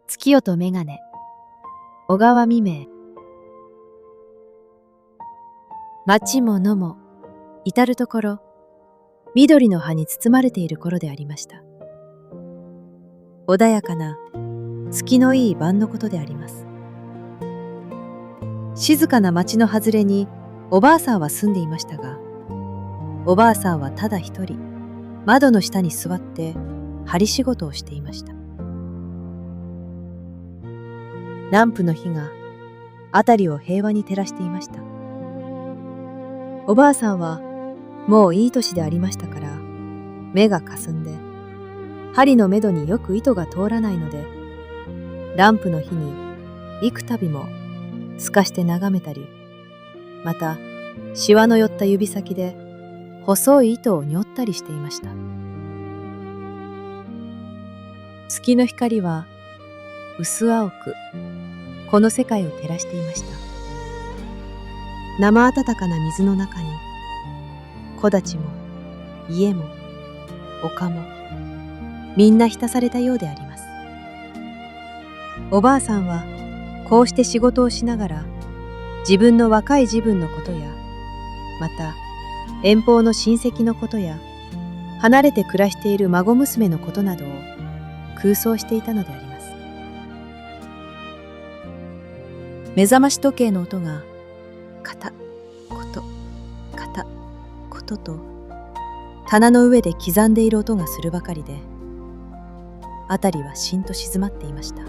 月夜とメガネ、小川未明。町も野も、至るところ、緑の葉に包まれている頃でありました。穏やかな、月のいい晩のことであります。静かな町の外れに、おばあさんは住んでいましたが、おばあさんはただ一人、窓の下に座って、針仕事をしていました。ランプの火が辺りを平和に照らしていました。おばあさんはもういい年でありましたから、目がかすんで、針のめどによく糸が通らないので、ランプの火に幾度も透かして眺めたり、またシワの寄った指先で細い糸をにょったりしていました。月の光は薄青くこの世界を照らしていました。生暖かな水の中に木立も家も丘もみんな浸されたようであります。おばあさんはこうして仕事をしながら自分の若い自分のことや、また遠方の親戚のことや離れて暮らしている孫娘のことなどを空想していたのであります。目覚まし時計の音がカタコトカタコトと棚の上で刻んでいる音がするばかりで、辺りはしんと静まっていました。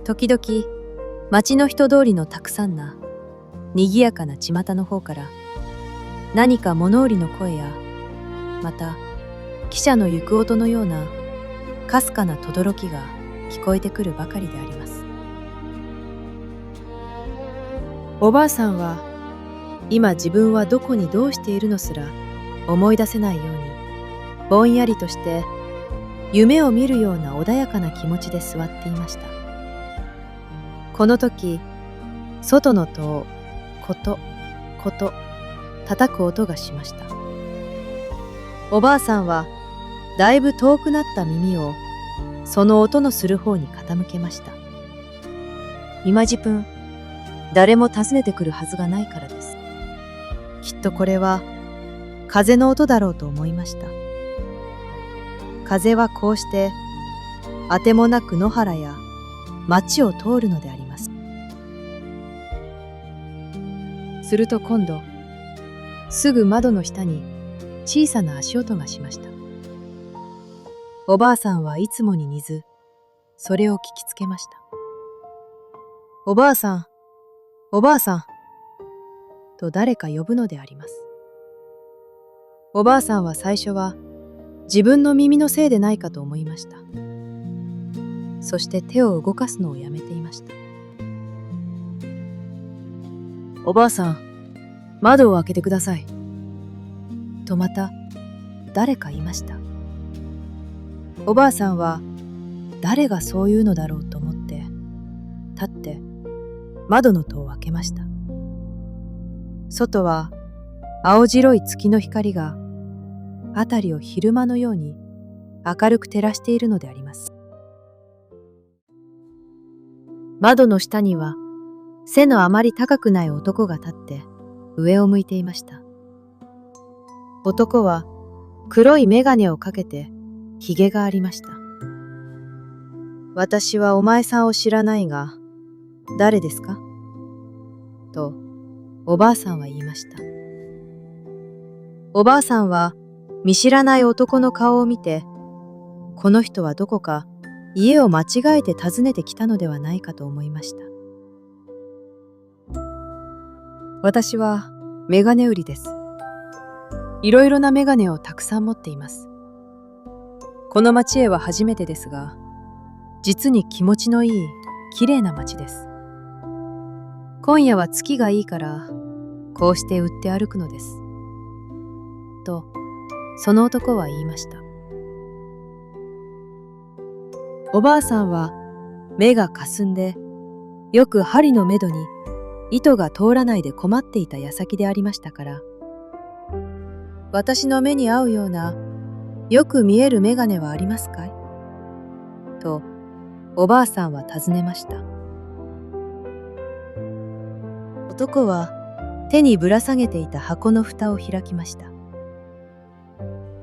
時々町の人通りのたくさんなにぎやかな巷の方から何か物売りの声や、また汽車の行く音のようなかすかな轟きが聞こえてくるばかりであります。おばあさんは今自分はどこにどうしているのすら思い出せないように、ぼんやりとして夢を見るような穏やかな気持ちで座っていました。この時、外の戸をコトコト叩く音がしました。おばあさんはだいぶ遠くなった耳をその音のする方に傾けました。今自分誰も訪ねてくるはずがないからです。きっとこれは風の音だろうと思いました。風はこうしてあてもなく野原や町を通るのであります。すると今度、すぐ窓の下に小さな足音がしました。おばあさんはいつもに似ず、それを聞きつけました。おばあさん、おばあさん、と誰か呼ぶのであります。おばあさんは最初は自分の耳のせいでないかと思いました。そして手を動かすのをやめていました。おばあさん、窓を開けてください。とまた誰か言いました。おばあさんは誰がそう言うのだろうと思って立って窓の戸を開けました。外は青白い月の光が辺りを昼間のように明るく照らしているのであります。窓の下には背のあまり高くない男が立って上を向いていました。男は黒い眼鏡をかけてひげがありました。私はお前さんを知らないが、誰ですか？とおばあさんは言いました。おばあさんは見知らない男の顔を見て、この人はどこか家を間違えて訪ねてきたのではないかと思いました。私はメガネ売りです。いろいろなメガネをたくさん持っています。この町へは初めてですが、実に気持ちのいいきれいな町です。今夜は月がいいからこうして売って歩くのです。とその男は言いました。おばあさんは目がかすんで、よく針のめどに糸が通らないで困っていた矢先でありましたから、私の目に合うようなよく見える眼鏡はありますかい？とおばあさんは尋ねました。男は手にぶら下げていた箱の蓋を開きました。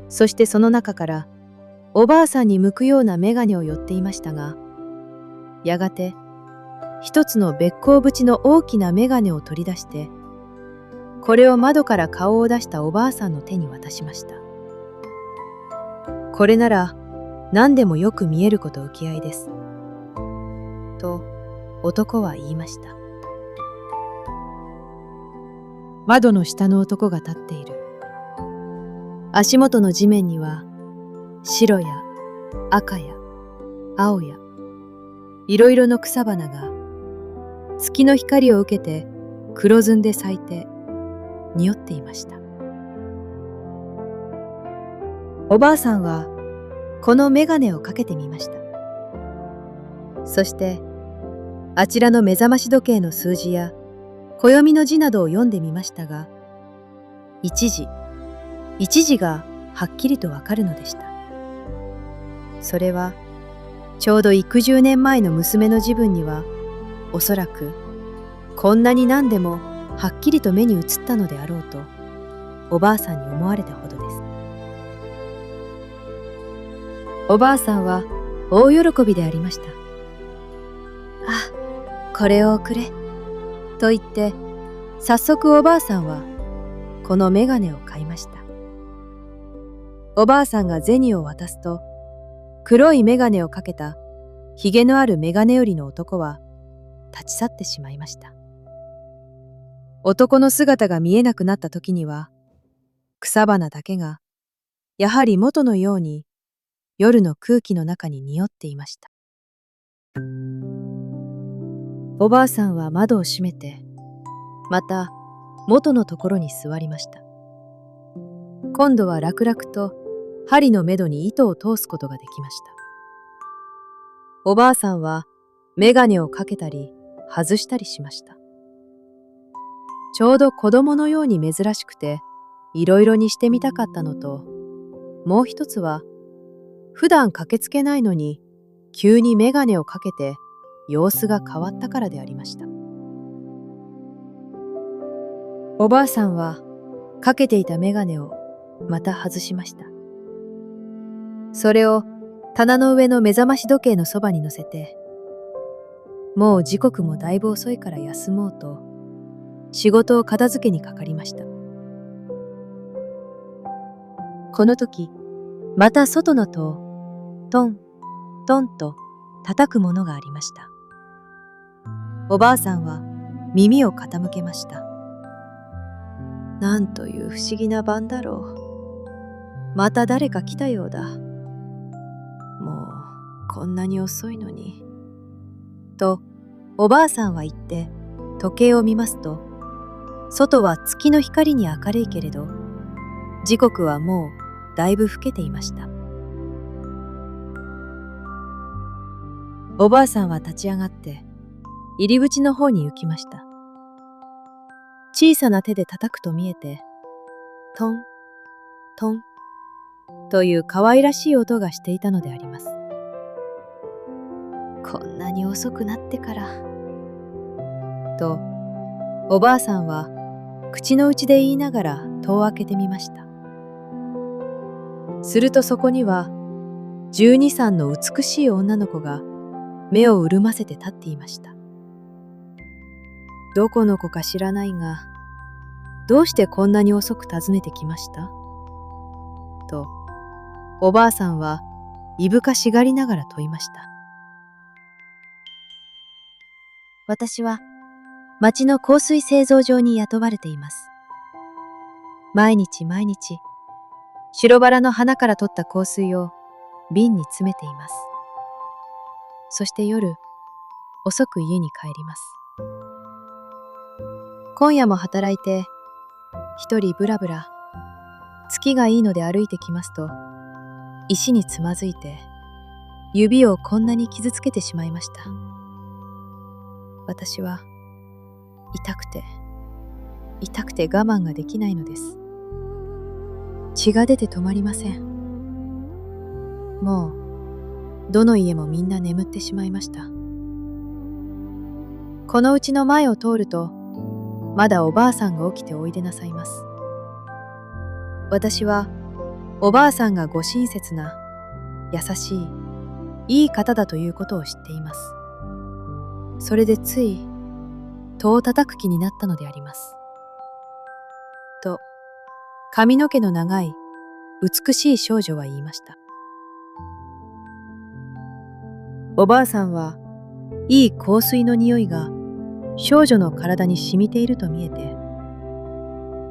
そしてその中からおばあさんに向くような眼鏡を寄っていましたが、やがて一つのべっ甲縁の大きな眼鏡を取り出して、これを窓から顔を出したおばあさんの手に渡しました。これなら何でもよく見えること受け合いです。と男は言いました。窓の下の男が立っている。足元の地面には白や赤や青やいろいろの草花が月の光を受けて黒ずんで咲いて匂っていました。おばあさんはこの眼鏡をかけてみました。そしてあちらの目覚まし時計の数字や暦の字などを読んでみましたが、一時がはっきりとわかるのでした。それはちょうど幾十年前の娘の自分にはおそらくこんなに何でもはっきりと目に映ったのであろうとおばあさんに思われたほどです。おばあさんは大喜びでありました。あ、これをくれと言って早速おばあさんはこの眼鏡を買いました。おばあさんが銭を渡すと、黒い眼鏡をかけたひげのある眼鏡売りの男は立ち去ってしまいました。男の姿が見えなくなった時には、草花だけがやはり元のように夜の空気の中に匂っていました。おばあさんは窓を閉めて、また元のところに座りました。今度は楽々と針のめどに糸を通すことができました。おばあさんは眼鏡をかけたり外したりしました。ちょうど子供のように珍しくていろいろにしてみたかったのと、もう一つは普段駆けつけないのに急に眼鏡をかけて様子が変わったからでありました。おばあさんはかけていた眼鏡をまた外しました。それを棚の上の目覚まし時計のそばに乗せて、もう時刻もだいぶ遅いから休もうと仕事を片付けにかかりました。この時、また外の戸をトントンと叩くものがありました。おばあさんは耳を傾けました。なんという不思議な晩だろう。また誰か来たようだ。もうこんなに遅いのに。とおばあさんは言って時計を見ますと、外は月の光に明るいけれど、時刻はもうだいぶ更けていました。おばあさんは立ち上がって入り口の方に行きました。小さな手で叩くと見えて、トントンという可愛らしい音がしていたのであります。こんなに遅くなってから。と、おばあさんは口の内で言いながら戸を開けてみました。するとそこには12、3の美しい女の子が目を潤ませて立っていました。どこの子か知らないが、どうしてこんなに遅く訪ねてきましたと、おばあさんはいぶかしがりながら問いました。私は町の香水製造場に雇われています。毎日毎日、白バラの花から取った香水を瓶に詰めています。そして夜、遅く家に帰ります。今夜も働いて、一人ぶらぶら、月がいいので歩いてきますと、石につまずいて、指をこんなに傷つけてしまいました。私は、痛くて我慢ができないのです。血が出て止まりません。もどの家もみんな眠ってしまいました。このうちの前を通ると、まだおばあさんが起きておいでなさいます。私はおばあさんがご親切な、優しい、いい方だということを知っています。それでつい戸を叩く気になったのであります。と、髪の毛の長い美しい少女は言いました。おばあさんはいい香水の匂いが少女の体に染みていると見えて、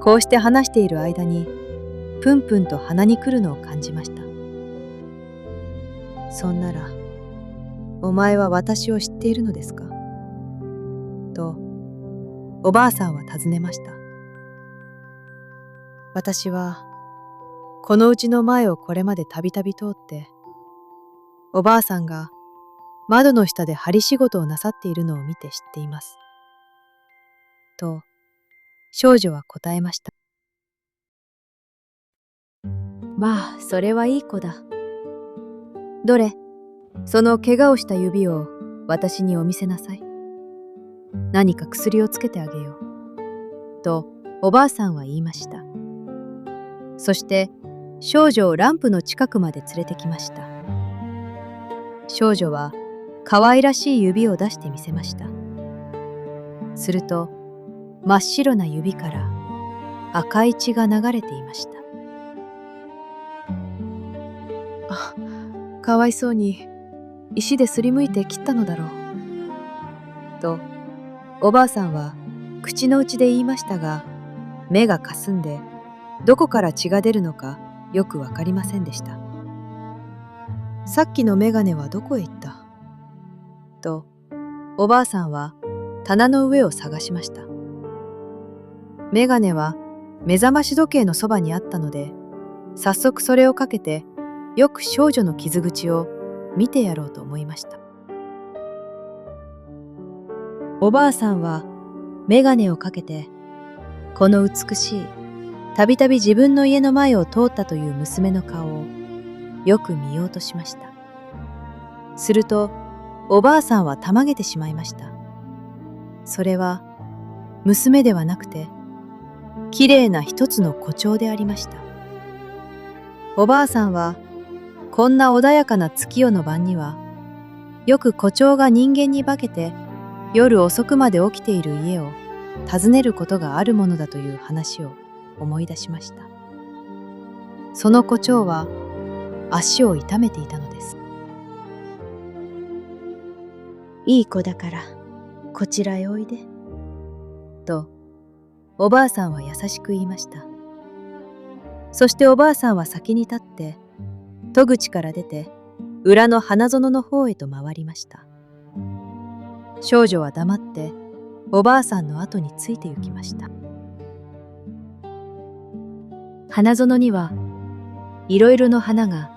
こうして話している間にプンプンと鼻に来るのを感じました。そんなら、お前は私を知っているのですかと、おばあさんは尋ねました。私は、このうちの前をこれまでたびたび通って、おばあさんが窓の下で針仕事をなさっているのを見て知っています。と、少女は答えました。まあ、それはいい子だ。どれ、その怪我をした指を私にお見せなさい。何か薬をつけてあげよう。と、おばあさんは言いました。そして、少女をランプの近くまで連れてきました。少女は、可愛らしい指を出してみせました。すると、真っ白な指から赤い血が流れていました。あ、かわいそうに石ですりむいて切ったのだろう。と、おばあさんは口の内で言いましたが、目がかすんで、どこから血が出るのかよくわかりませんでした。さっきのメガネはどこへ行ったと、おばあさんは棚の上を探しました。メガネは目覚まし時計のそばにあったので、早速それをかけて、よく少女の傷口を見てやろうと思いました。おばあさんはメガネをかけて、この美しい、たびたび自分の家の前を通ったという娘の顔をよく見ようとしました。すると、おばあさんはたまげてしまいました。それは娘ではなくて、きれいな一つの胡蝶でありました。おばあさんは、こんな穏やかな月夜の晩には、よく胡蝶が人間に化けて、夜遅くまで起きている家を訪ねることがあるものだという話を思い出しました。その胡蝶は足を痛めていたのです。いい子だからこちらへおいで。と、おばあさんは優しく言いました。そしておばあさんは先に立って、戸口から出て、裏の花園の方へと回りました。少女は黙って、おばあさんの後について行きました。花園には、いろいろの花が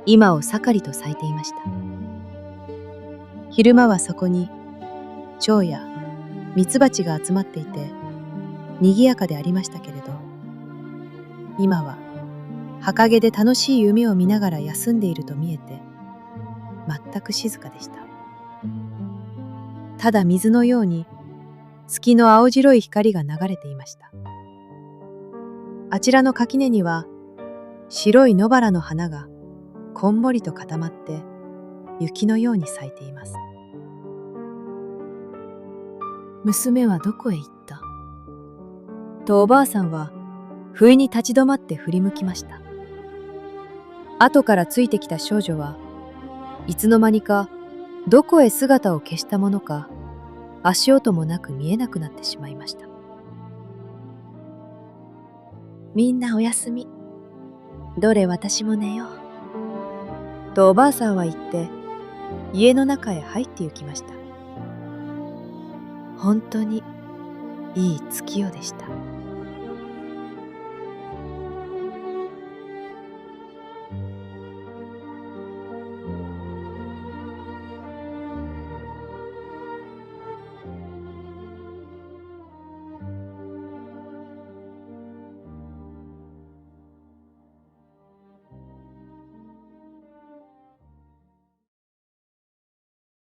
今を盛りと咲いていました。昼間はそこに、蝶やミツバチが集まっていて、賑やかでありましたけれど、今は墓毛で楽しい夢を見ながら休んでいると見えて、全く静かでした。ただ水のように月の青白い光が流れていました。あちらの垣根には白い野原の花がこんもりと固まって雪のように咲いています。娘はどこへ行ったとおばあさんは不意に立ち止まって振り向きました。後からついてきた少女はいつの間にかどこへ姿を消したものか足音もなく見えなくなってしまいました。みんなおやすみ。どれ私も寝よう。とおばあさんは言って家の中へ入って行きました。本当にいい月夜でした。